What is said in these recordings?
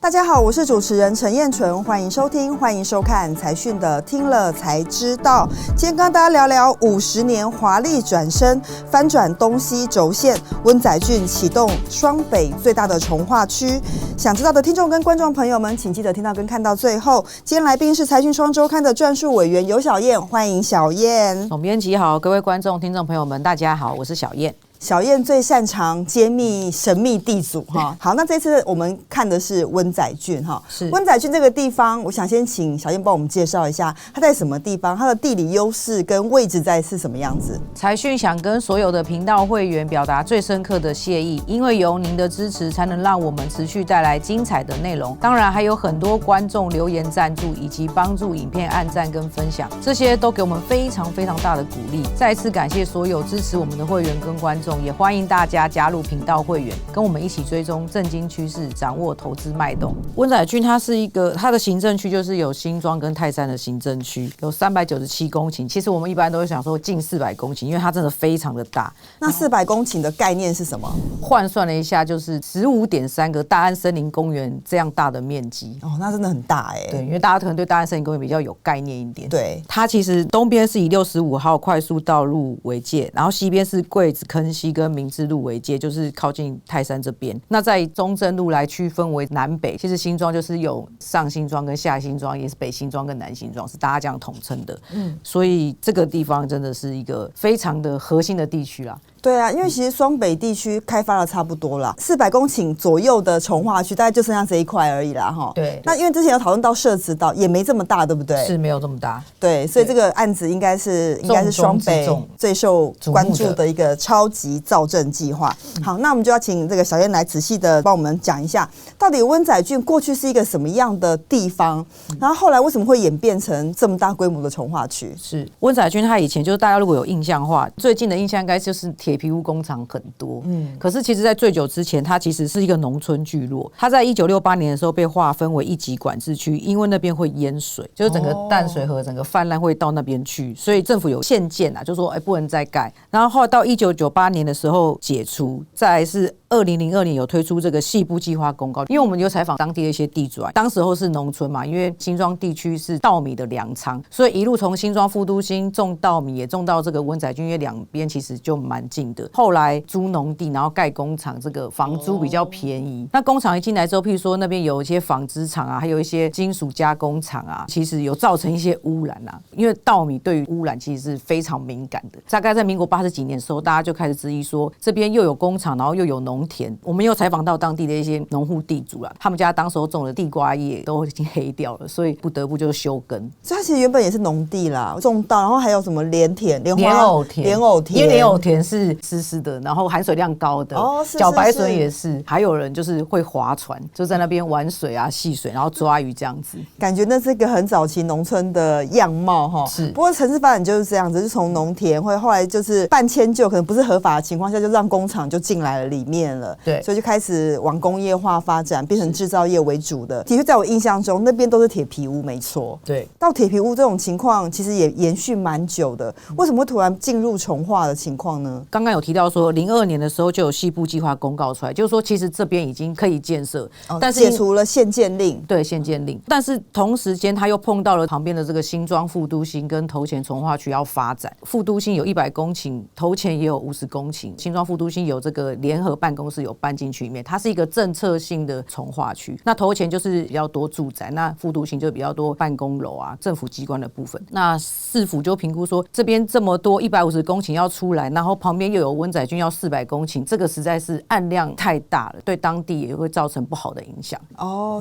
大家好，我是主持人陈燕纯，欢迎收听，欢迎收看财讯的听了才知道。今天跟大家聊聊50年华丽转身，翻转东西轴线，温仔郡启动双北最大的重划区。想知道的听众跟观众朋友们，请记得听到跟看到最后。今天来宾是财讯双周刊的撰述委员尤小燕，欢迎小燕。总编辑好，各位观众、听众朋友们，大家好，我是小燕。小燕最擅长揭秘神秘地组哈。好，那这次我们看的是温仔郡哈。是温仔郡这个地方，我想先请小燕帮我们介绍一下，它在什么地方，它的地理优势跟位置在是什么样子。财讯想跟所有的频道会员表达最深刻的谢意，因为有您的支持，才能让我们持续带来精彩的内容。当然还有很多观众留言赞助，以及帮助影片按赞跟分享，这些都给我们非常大的鼓励。再一次感谢所有支持我们的会员跟观众。也欢迎大家加入频道会员，跟我们一起追踪政经趋势，掌握投资脉动。温仔郡它是一个，它的行政区就是有新庄跟泰山的行政区，有397公顷。其实我们一般都会想说近400公顷，因为它真的非常的大。那400公顷的概念是什么？换算了一下，就是 15.3 个大安森林公园这样大的面积。哦，那真的很大哎。对，因为大家可能对大安森林公园比较有概念一点。对，它其实东边是以65号快速道路为界，然后西边是桂子坑溪跟明志路为界，就是靠近泰山这边。那在中正路来区分为南北，其实新庄就是有上新庄跟下新庄，也是北新庄跟南新庄，是大家这样统称的。所以这个地方真的是一个非常的核心的地区啦。对啊，因为其实双北地区开发的差不多啦，400公顷左右的重划区，大概就剩下这一块而已啦哈。对。那因为之前有讨论到社子岛，也没这么大，对不对？是没有这么大。对，所以这个案子应该是双北最受关注的一个超级造镇计划。好，那我们就要请这个小燕来仔细的帮我们讲一下，到底温仔郡过去是一个什么样的地方，然后后来为什么会演变成这么大规模的重划区？是温仔郡，它以前就是大家如果有印象的话，最近的印象应该就是铁皮屋工厂很多。可是其实在最久之前，它其实是一个农村聚落。它在1968年的时候被划分为1级管制区，因为那边会淹水，就是整个淡水河整个泛滥会到那边去，所以政府有限建啊，就说不能再盖。然后后来到1998年的时候解除，再来是2002年有推出这个细部计划公告，因为我们有采访当地的一些地主啊，当时候是农村嘛，因为新庄地区是稻米的粮仓，所以一路从新庄副都心种稻米，也种到这个温仔郡，因为两边其实就蛮近的。后来租农地，然后盖工厂，这个房租比较便宜。那工厂一进来之后，譬如说那边有一些纺织厂啊，还有一些金属加工厂啊，其实有造成一些污染啊。因为稻米对于污染其实是非常敏感的。大概在民国80几年的时候，大家就开始质疑说，这边又有工厂，然后又有农田。我们又采访到当地的一些农户地主啦，他们家当时候种的地瓜叶都已经黑掉了，所以不得不就休耕。所以它其实原本也是农地啦，种稻，然后还有什么莲田、莲藕田，因为莲藕田是湿湿的，然后含水量高的。茭白笋也是，还有人就是会划船，就在那边玩水啊、戏水，然后抓鱼这样子。感觉那是一个很早期农村的样貌哈。是。不过城市发展就是这样子，就从农田会后来就是半迁就，可能不是合法的情况下，就让工厂就进来了里面了。对。所以就开始往工业化发展，变成制造业为主的。的确，在我印象中，那边都是铁皮屋，没错。对。到铁皮屋这种情况，其实也延续蛮久的。为什么会突然进入重划的情况呢？刚刚有提到说，02年的时候就有细部计划公告出来，就是说其实这边已经可以建设，但是解除了限建令。对，限建令。但是同时间，他又碰到了旁边的这个新庄副都心跟头前重划区要发展。副都心有100公顷，头前也有50公顷。新庄副都心有这个联合办公室有搬进去里面，它是一个政策性的重划区。那头前就是比较多住宅，那副都心就比较多办公楼啊、政府机关的部分。那市府就评估说，这边这么多150公顷要出来，然后旁边又有温仔郡要400公顷，这个实在是案量太大了，对当地也会造成不好的影响。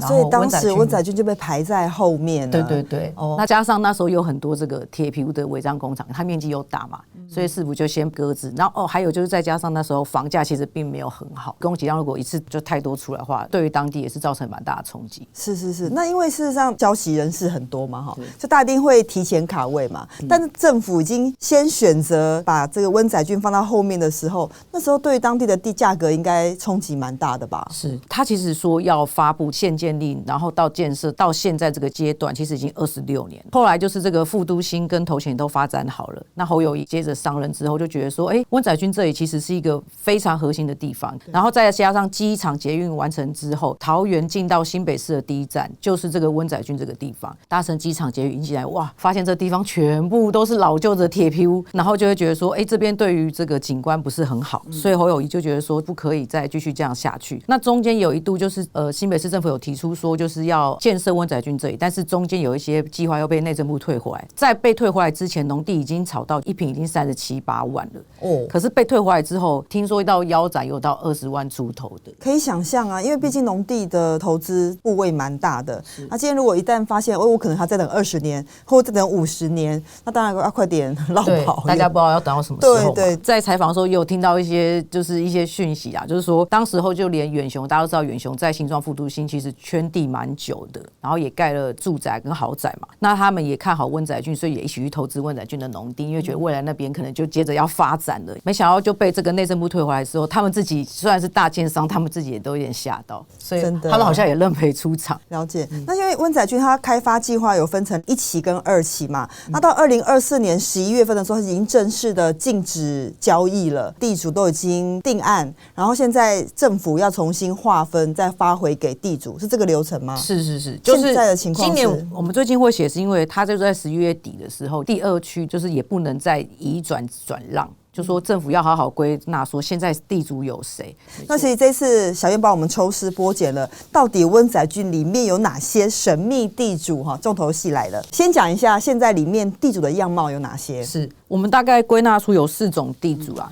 所以当时温仔郡就被排在后面了。对。那加上那时候有很多这个铁皮屋的违章工厂，它面积又大嘛，所以市府就先搁置。然后还有就是再加上那时候房价其实并没有很好，供给量如果一次就太多出来的话，对于当地也是造成蛮大的冲击。是。那因为事实上消息人士很多嘛，哈，就大家一定会提前卡位嘛。但是政府已经先选择把这个温仔郡放到后面的时候，那时候对于当地的地价格应该冲击蛮大的吧？是，他其实说要发布限建令，然后到建设到现在这个阶段，其实已经26年。后来就是这个副都心跟头前都发展好了，那侯友宜接着上任之后就觉得说，温仔郡这里其实是一个非常核心的地方，方，然后再加上机场捷运完成之后，桃园进到新北市的第一站就是这个温仔郡这个地方。搭乘机场捷运一进来，哇，发现这地方全部都是老旧的铁皮屋，然后就会觉得说，这边对于这个景观不是很好，所以侯友宜就觉得说不可以再继续这样下去。那中间有一度就是新北市政府有提出说就是要建设温仔郡这里，但是中间有一些计划又被内政部退回来。在被退回来之前，农地已经炒到一坪已经37、8万了。可是被退回来之后，听说到腰斩有到20万出头的，可以想象啊，因为毕竟农地的投资部位蛮大的。那今天如果一旦发现，我可能还再等20年，或者再等50年，那当然要快点绕跑。大家不知道要等到什么时候嘛。对，在采访的时候也有听到一些讯息啊，就是说当时候就连远雄，大家都知道远雄在新庄副都心其实圈地蛮久的，然后也盖了住宅跟豪宅嘛。那他们也看好温仔郡，所以也一起去投资温仔郡的农地，因为觉得未来那边可能就接着要发展了。没想到就被这个内政部退回来之后，他们自己虽然是大建商，他们自己也都有点吓到，所以他们好像也认赔出场。了解。那因为温仔郡它开发计划有分成1期跟2期嘛，那到2024年11月份的时候，已经正式的禁止交易了，地主都已经定案，然后现在政府要重新划分，再发回给地主，是这个流程吗？是，就是现在的情况是。今年我们最近会写，是因为它就在11月底的时候，第2区就是也不能再移转让。就说政府要好好归纳，说现在地主有谁？那其实这次小燕帮我们抽丝剥茧了，到底温仔郡里面有哪些神秘地主哈？重头戏来了，先讲一下现在里面地主的样貌有哪些？是我们大概归纳出有4种地主啊。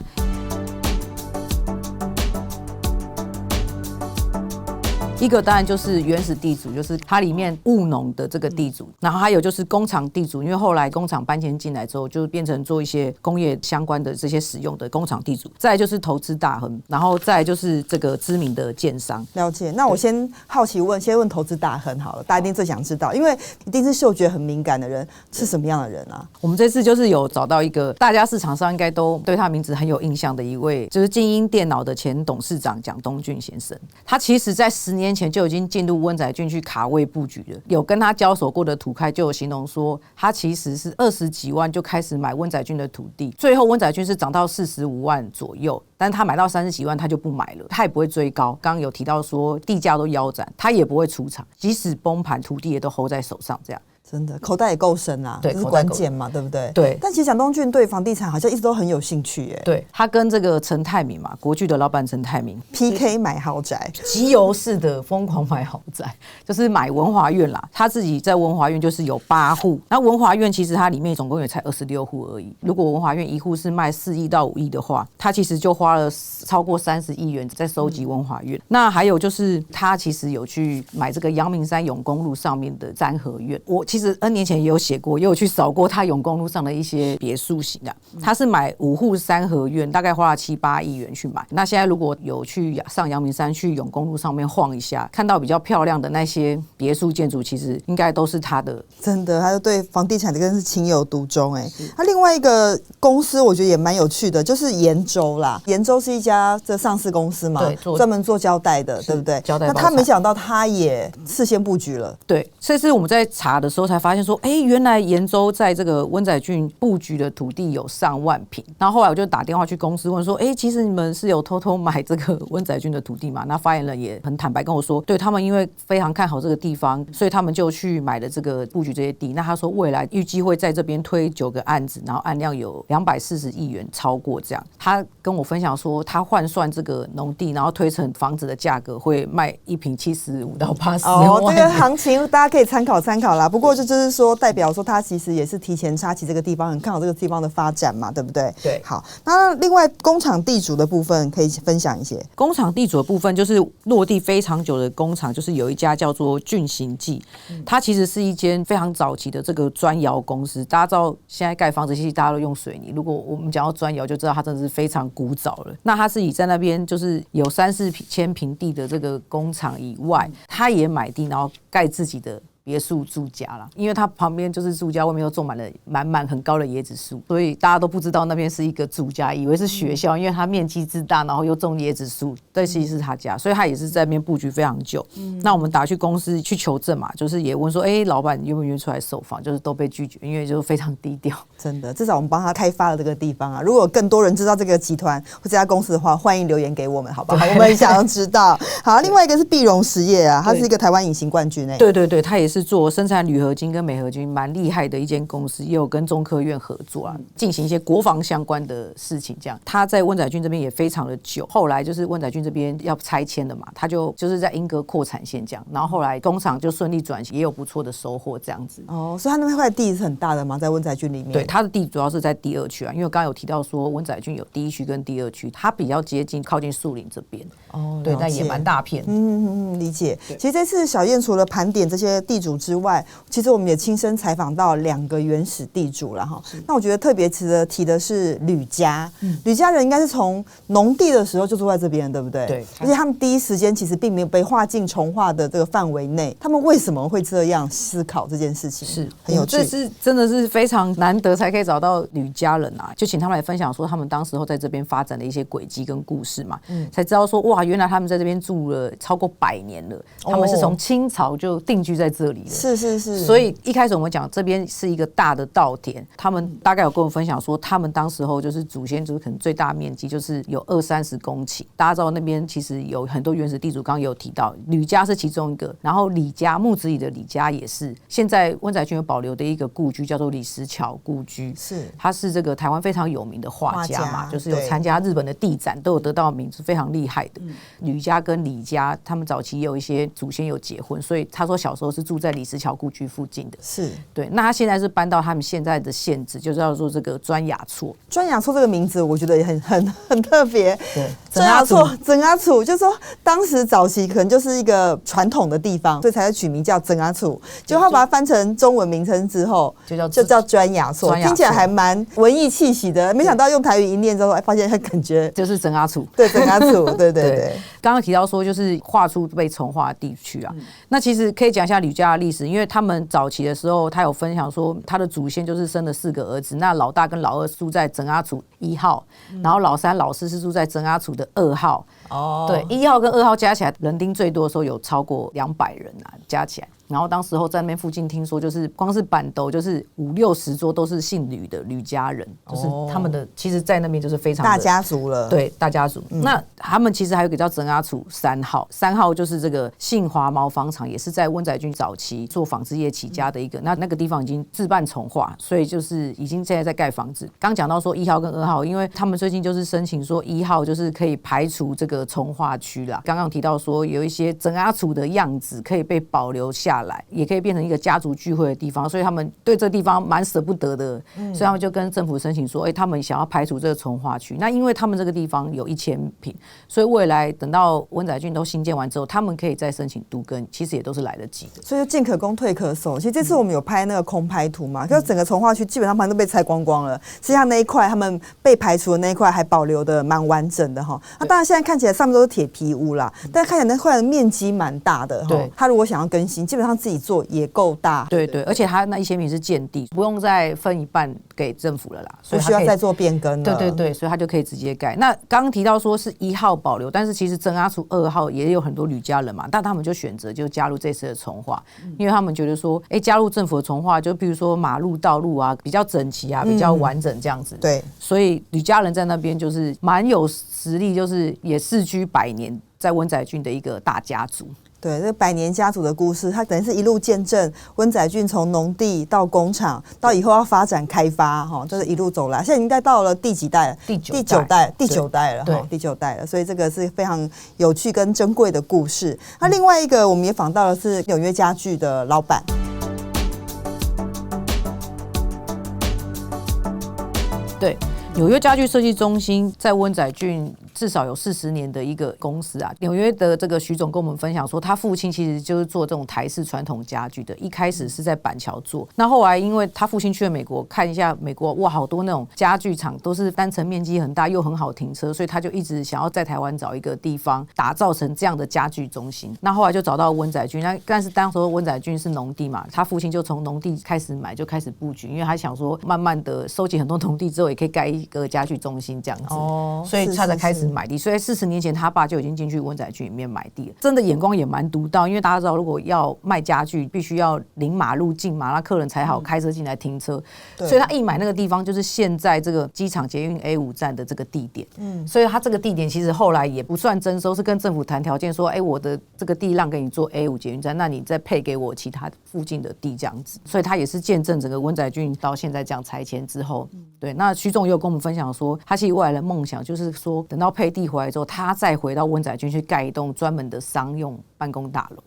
一个当然就是原始地主，就是它里面务农的这个地主，然后还有就是工厂地主，因为后来工厂搬迁进来之后，就变成做一些工业相关的这些使用的工厂地主。再来就是投资大亨，然后再来就是这个知名的建商。了解。那我先好奇问，先问投资大亨好了，大家一定最想知道，因为一定是嗅觉很敏感的人，是什么样的人啊？我们这次就是有找到一个大家市场上应该都对他名字很有印象的一位，就是精英电脑的前董事长蒋东俊先生。他其实在10年前就已经进入温仔郡去卡位布局了，有跟他交手过的土开就有形容说，他其实是20几万就开始买温仔郡的土地，最后温仔郡是涨到45万左右，但他买到30几万他就不买了，他也不会追高。刚刚有提到说地价都腰斩，他也不会出场，即使崩盘，土地也都 hold 在手上，这样。真的口袋也够深啊，这是关键嘛，对不对？对。但其实蒋东俊对房地产好像一直都很有兴趣耶。对，他跟这个陈泰明嘛，国巨的老板陈泰明 PK 买豪宅，集邮式的疯狂买豪宅，就是买文华苑啦。他自己在文华苑就是有8户，那文华苑其实它里面总共也才26户而已。如果文华苑1户是卖4亿到5亿的话，他其实就花了超过30亿元在收集文华苑。那还有就是他其实有去买这个阳明山永公路上面的三合院，我其实N 年前也有写过，也有去扫过他永公路上的一些别墅型的。他是买5户三合院，大概花了7、8亿元去买。那现在如果有去上阳明山去永公路上面晃一下，看到比较漂亮的那些别墅建筑，其实应该都是他的。真的，他就对房地产真的是情有独钟哎。他另外一个公司我觉得也蛮有趣的，就是延州啦。延州是一家这上市公司嘛，专门做胶带的，对不对？胶带。那他没想到他也事先布局了。对，所以是我们在查的时候才发现说，原来延州在这个温仔郡布局的土地有上万坪。然后后来我就打电话去公司问说，其实你们是有偷偷买这个温仔郡的土地吗？那发言人也很坦白跟我说，对，他们因为非常看好这个地方，所以他们就去买了这个布局这些地。那他说未来预计会在这边推9个案子，然后案量有240亿元，超过这样。他跟我分享说，他换算这个农地，然后推成房子的价格会卖1坪75到80万。这个行情大家可以参考参考啦。不过就是说，代表说他其实也是提前插旗这个地方，很看好这个地方的发展嘛，对不对？对。好，那另外工厂地主的部分可以分享一些。工厂地主的部分就是落地非常久的工厂，就是有一家叫做俊行记，它其实是一间非常早期的这个砖窑公司。大家知道现在盖房子其实大家都用水泥，如果我们讲到砖窑，就知道它真的是非常古早了。那它自己在那边就是有3、4千坪地的这个工厂以外，他也买地，然后盖自己的别墅住家啦，因为它旁边就是住家，外面又种满了满很高的椰子树，所以大家都不知道那边是一个住家，以为是学校，因为它面积之大，然后又种椰子树，但其实是他家，所以他也是在那边布局非常久。那我们打去公司去求证嘛，就是也问说，老板愿不愿意出来受访，就是都被拒绝，因为就是非常低调。真的，至少我们帮他开发了这个地方啊。如果有更多人知道这个集团或这家公司的话，欢迎留言给我们，好不好？我们很想要知道。好，另外一个是碧荣实业啊，它是一个台湾隐形冠军对对对，它也是做生产铝合金跟镁合金蛮厉害的一间公司，也有跟中科院合作啊，进行一些国防相关的事情。这样，它在温仔郡这边也非常的久，后来就是温仔郡这边要拆迁的嘛，它就是在莺歌扩产线这样，然后后来工厂就顺利转型，也有不错的收获这样子。哦，所以它那块地是很大的吗？在温仔郡里面？对，它的地主要是在第2区啊，因为刚刚有提到说温仔郡有第1区跟第2区，它比较接近靠近树林这边。哦，对，但也蛮大片。理解。其实这次小燕除了盘点这些地主之外，其实我们也亲身采访到2个原始地主了哈。那我觉得特别值得提的是吕家，吕家人应该是从农地的时候就住在这边，对不对？对。而且他们第一时间其实并没有被划进重划的这个范围内，他们为什么会这样思考这件事情？是很有趣。这是真的是非常难得才可以找到吕家人啊，就请他们来分享说他们当时候在这边发展的一些轨迹跟故事嘛，才知道说哇，原来他们在这边住了超过100年了，他们是从清朝就定居在这里了。是。所以一开始我们讲这边是一个大的稻田，他们大概有跟我分享说，他们当时候就是祖先就是可能最大面积就是有20-30公顷。大家知道那边其实有很多原始地主，刚刚有提到吕家是其中一个，然后李家木子李的李家也是，现在温仔郡有保留的一个故居叫做李石桥故居，他是这个台湾非常有名的画家嘛，就是有参加日本的地展，都有得到名，是非常厉害的。吕家跟李家他们早期也有一些祖先有结婚，所以他说小时候是住在李石桥故居附近的。对。那他现在是搬到他们现在的县治，就叫做这个砖雅厝。砖雅厝这个名字我觉得也很特别。对，砖雅厝，整阿厝，就是说当时早期可能就是一个传统的地方，所以才会取名叫整阿厝。结果他把它翻成中文名称之后，就叫砖雅厝，听起来还蛮文艺气息的。没想到用台语一念之后，发现感觉就是整阿厝。对，整阿厝，对。刚刚提到说就是划出被重划的地区啊，那其实可以讲一下吕家的历史，因为他们早期的时候，他有分享说他的祖先就是生了4个儿子，那老大跟老2住在整阿厝1号，然后老3、老4是住在整阿厝的2号。对，1号跟2号加起来人丁最多的时候有超过200人啊，加起来。然后当时候在那边附近听说，就是光是板斗就是50-60桌都是姓吕的吕家人，就是他们的其实在那边就是非常的大家族了。对，大家族。那他们其实还有一个叫整阿厝3号，3号就是这个杏华毛纺厂，也是在温仔郡早期做纺织业起家的一个。那个地方已经自办重划，所以就是已经现在在盖房子。刚讲到说1号跟2号，因为他们最近就是申请说1号就是可以排除这个重划区啦。刚刚提到说有一些整阿厝的样子可以被保留下来，也可以变成一个家族聚会的地方，所以他们对这个地方蛮舍不得的，所以他们就跟政府申请说，他们想要排除这个重划区。那因为他们这个地方有1000坪，所以未来等到温仔郡都新建完之后，他们可以再申请都更，其实也都是来得及的。所以就进可攻退可守。其实这次我们有拍那个空拍图嘛，就整个重划区基本上都被拆光光了，实际上那一块他们被排除的那一块还保留的蛮完整的哈。那当然现在看起来上面都是铁皮屋啦，但看起来那块的面积蛮大的哈。他如果想要更新，基本上自己做也够大。对，而且他那1000坪是建地，不用再分一半给政府了啦，所以不需要再做变更了。对，所以他就可以直接盖。那刚刚提到说是1号保留，但是其实整阿厝2号也有很多吕家人嘛，但他们就选择就加入这次的重划，因为他们觉得说，加入政府的重划，就比如说马路道路啊比较整齐啊，比较完整这样子。对，所以吕家人在那边就是蛮有实力，就是也世居100年，在温仔郡的一个大家族。对，这100年家族的故事，它等于是一路见证温仔郡从农地到工厂，到以后要发展开发，就是一路走来。现在应该到了第几代？第九代了，第9代了。所以这个是非常有趣跟珍贵的故事。那另外一个，我们也访到的是纽约家具的老板。对，纽约家具设计中心在温仔郡至少有40年的一个公司啊。纽约的这个徐总跟我们分享说，他父亲其实就是做这种台式传统家具的，一开始是在板桥做，那后来因为他父亲去了美国看一下美国，哇，好多那种家具厂都是单层面积很大又很好停车，所以他就一直想要在台湾找一个地方打造成这样的家具中心。那后来就找到温载俊，但是当时温载俊是农地嘛，他父亲就从农地开始买，就开始布局，因为他想说慢慢的收集很多农地之后，也可以盖一个家具中心这样子，所以他才开始买地。所以40年前他爸就已经进去温载俊里面买地了，真的眼光也蛮独到，因为大家知道如果要卖家具，必须要临马路近嘛，那客人才好开车进来停车，所以他一买那个地方就是现在这个机场捷运 A5 站的这个地点，所以他这个地点其实后来也不算征收，是跟政府谈条件说，我的这个地让给你做 A5 捷运站，那你再配给我其他附近的地这样子，所以他也是见证整个温载俊到现在这样拆迁之后，对。那徐总也有跟我们分享说，他其实未来的梦想就是说，等到配地回来之后，他再回到温载俊去盖一栋专门的商用办公大楼。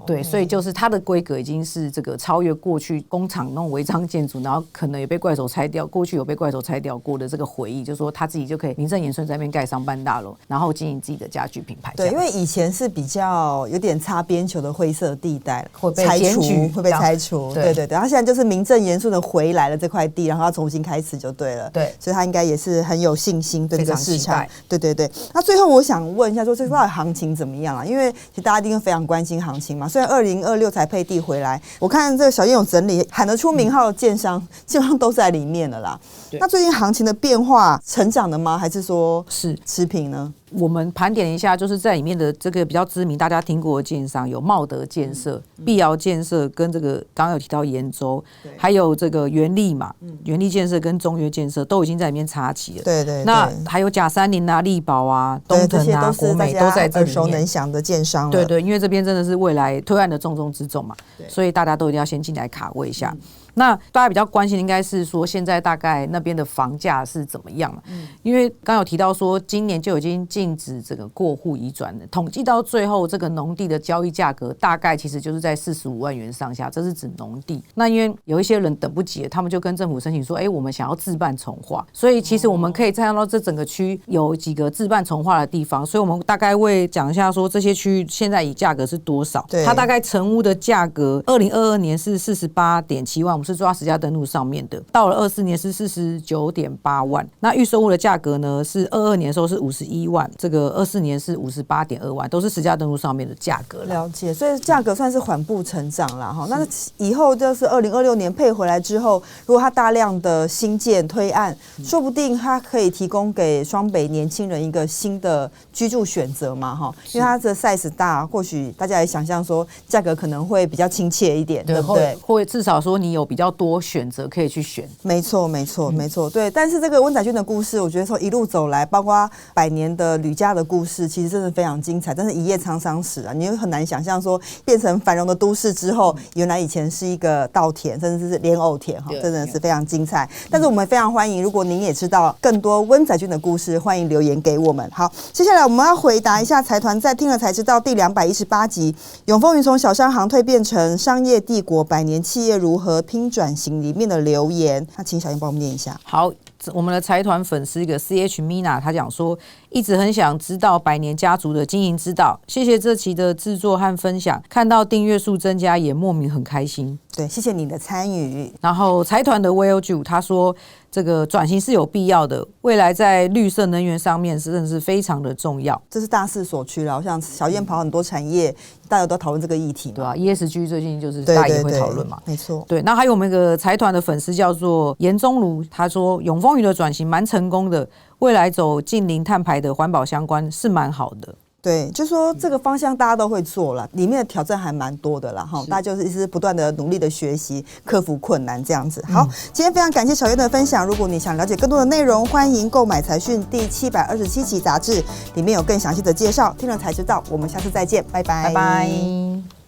对，所以就是它的规格已经是这个超越过去工厂那种违章建筑，然后可能也被怪手拆掉，过去有被怪手拆掉过的这个回忆，就是说他自己就可以名正言顺在那边盖商办大楼，然后经营自己的家具品牌。对，因为以前是比较有点擦边球的灰色地带，会被检举，会被拆除。对对对，他现在就是名正言顺的回来了这块地，然后要重新开始就对了。对，所以他应该也是很有信心对这个市场。对对对。那最后我想问一下，说这到底行情怎么样啊？因为其实大家一定非常关心行情嘛。虽然2026才配地回来，我看这个小燕有整理喊得出名号的建商，基本上都在里面了啦。那最近行情的变化成长的吗？还是说是持平呢？我们盘点一下，就是在里面的这个比较知名大家听过的建商有茂德建设、碧瑶建设跟这个刚刚有提到延州，还有这个元力嘛，元力建设跟中约建设都已经在里面插旗了。对对，那还有甲三林啊、力宝啊、东腾啊、国美都在这里面，耳熟能详的建商了。对对，因为这边真的是未来推案的重中之重嘛，所以大家都一定要先进来卡位一下。那大家比较关心的应该是说，现在大概那边的房价是怎么样嘛？因为刚有提到说，今年就已经禁止这个过户移转了，统计到最后，这个农地的交易价格大概其实就是在45万元上下，这是指农地。那因为有一些人等不及了，他们就跟政府申请说，我们想要自办重划，所以其实我们可以看到这整个区有几个自办重划的地方，所以我们大概会讲一下说这些区域现在以价格是多少。它大概成屋的价格，2022年是48.7万。是抓实价登录上面的，到了24年是49.8万，那预售屋的价格呢是22年的时候是51万，这个24年是58.2万，都是实价登录上面的价格。了解，所以价格算是缓步成长啦哈。那以后就是2026年配回来之后，如果它大量的新建推案，说不定它可以提供给双北年轻人一个新的居住选择嘛哈，因为它的 size 大，或许大家也想象说价格可能会比较亲切一点，对不对？或至少说你有比较多选择可以去选。没错没错没错，对。但是这个温载俊的故事，我觉得从一路走来，包括100年的吕家的故事，其实真的非常精彩。但是一夜沧桑史啊，你又很难想象说变成繁荣的都市之后，原来以前是一个稻田，甚至是莲藕田哈，真的是非常精彩。但是我们非常欢迎，如果您也知道更多温载俊的故事，欢迎留言给我们。好，接下来我们要回答一下财团在听了才知道第218集永丰云从小商行蜕变成商业帝国，100年企业如何拼转型里面的留言。那请小燕帮我们念一下。好，我们的财团粉丝一个 CH Mina， 他讲说一直很想知道100年家族的经营之道，谢谢这期的制作和分享，看到订阅数增加也莫名很开心。对，谢谢你的参与。然后财团的 Will Ju 他说这个转型是有必要的，未来在绿色能源上面真的是非常的重要，这是大势所趋了。像小燕跑很多产业，大家都讨论这个议题嘛，对啊 ESG 最近就是大家也会讨论嘛，没错。对，那还有我们一个财团的粉丝叫做严宗儒，他说永丰云的转型蛮成功的，未来走近零碳排的环保相关是蛮好的。对，就说这个方向大家都会做了，里面的挑战还蛮多的啦哈，大家就是一直不断的努力的学习，克服困难这样子。好，今天非常感谢小燕的分享。如果你想了解更多的内容，欢迎购买财讯第727期杂志，里面有更详细的介绍。听了才知道。我们下次再见，拜拜，拜拜。